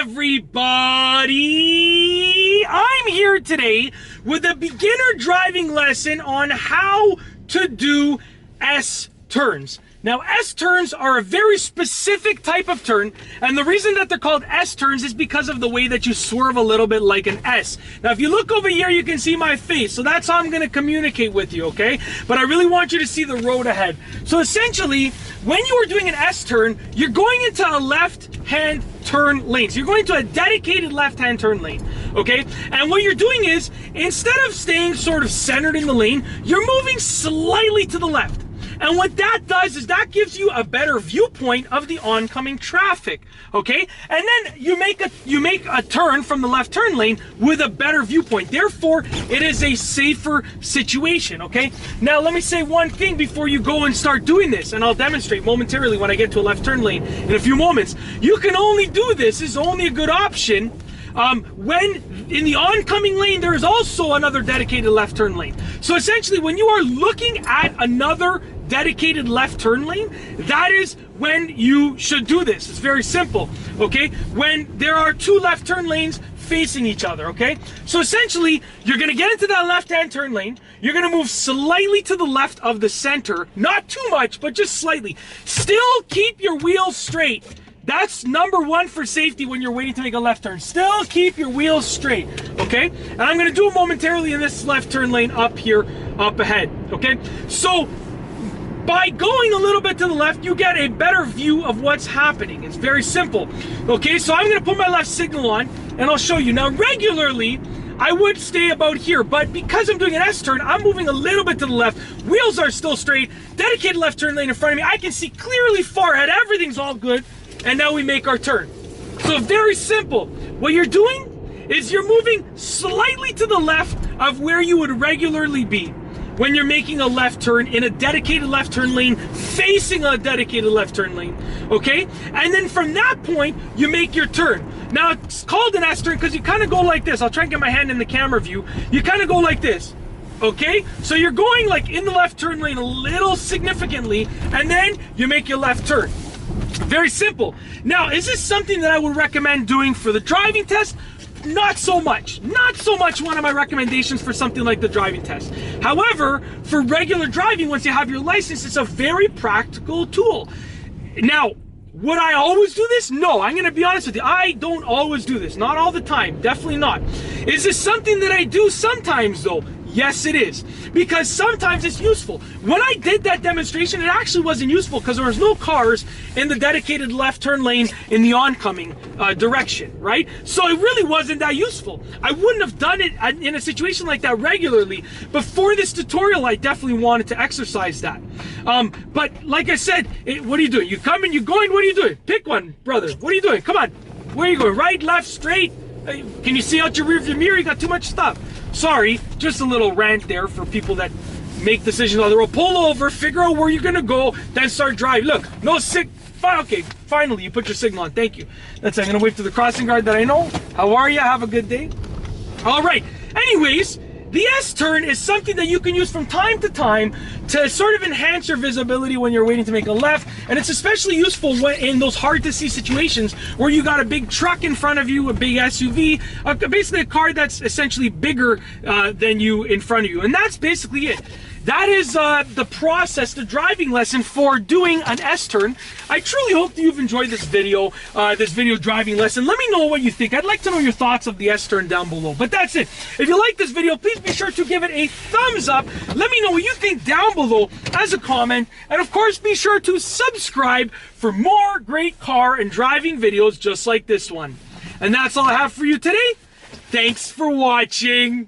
everybody? I'm here today with a beginner driving lesson on how to do S-turns. Now, S-turns are a very specific type of turn, and the reason that they're called S-turns is because of the way that you swerve a little bit like an S. Now, if you look over here, you can see my face, so that's how I'm going to communicate with you, okay? But I really want you to see the road ahead. So essentially, when you are doing an S-turn, you're going into a left-hand turn lane. So you're going to a dedicated left-hand turn lane, okay? And what you're doing is, instead of staying sort of centered in the lane, you're moving slightly to the left. And what that does is that gives you a better viewpoint of the oncoming traffic, okay? And then you make a turn from the left turn lane with a better viewpoint. Therefore, it is a safer situation, okay? Now, let me say one thing before you go and start doing this, and I'll demonstrate momentarily when I get to a left turn lane in a few moments. You can only do this, is only a good option when in the oncoming lane, there is also another dedicated left turn lane. So essentially, when you are looking at another dedicated left turn lane, that is when you should do this. It's very simple, okay? When there are two left turn lanes facing each other, okay? So essentially, you're gonna get into that left-hand turn lane, you're gonna move slightly to the left of the center, not too much, but just slightly. Still keep your wheels straight. That's number one for safety when you're waiting to make a left turn. Still keep your wheels straight, okay? And I'm gonna do it momentarily in this left turn lane up here, up ahead, okay? So, by going a little bit to the left, you get a better view of what's happening. It's very simple, okay? So I'm gonna put my left signal on, and I'll show you. Now, regularly, I would stay about here, but because I'm doing an S-turn, I'm moving a little bit to the left. Wheels are still straight, dedicated left turn lane in front of me. I can see clearly far ahead, everything's all good. And now we make our turn. So very simple. What you're doing is you're moving slightly to the left of where you would regularly be when you're making a left turn in a dedicated left turn lane facing a dedicated left turn lane, okay? And then from that point, you make your turn. Now, it's called an S-turn because you kind of go like this. I'll try and get my hand in the camera view. You kind of go like this, okay? So you're going like in the left turn lane a little significantly, and then you make your left turn. Very simple. Now, is this something that I would recommend doing for the driving test? Not so much. Not so much one of my recommendations for something like the driving test. However, for regular driving, once you have your license, it's a very practical tool. Now, would I always do this? No, I'm going to be honest with you. I don't always do this. Not all the time. Definitely not. Is this something that I do sometimes, though? Yes, it is. Because sometimes it's useful. When I did that demonstration, it actually wasn't useful because there was no cars in the dedicated left turn lane in the oncoming direction, right? So it really wasn't that useful. I wouldn't have done it in a situation like that regularly, but for this tutorial, I definitely wanted to exercise that. But like I said, what are you doing? You coming, you going, what are you doing? Pick one, brother. What are you doing? Come on. Where are you going? Right, left, straight? Can you see out your rearview mirror? You got too much stuff. Sorry, just a little rant there for people that make decisions on the road. Pull over, figure out where you're gonna go, then start driving. Look, no okay, finally you put your signal on. Thank you. That's it. I'm gonna wave to the crossing guard that I know. How are you? Have a good day. All right. Anyways, the S-turn is something that you can use from time to time to sort of enhance your visibility when you're waiting to make a left, and it's especially useful when in those hard to see situations where you got a big truck in front of you, a big SUV, basically a car that's essentially bigger than you in front of you, and that's basically it. That is the process, the driving lesson for doing an S-turn. I truly hope that you've enjoyed this video driving lesson. Let me know what you think. I'd like to know your thoughts of the S-turn down below. But that's it. If you like this video, please be sure to give it a thumbs up. Let me know what you think down below as a comment. And of course, be sure to subscribe for more great car and driving videos just like this one. And that's all I have for you today. Thanks for watching.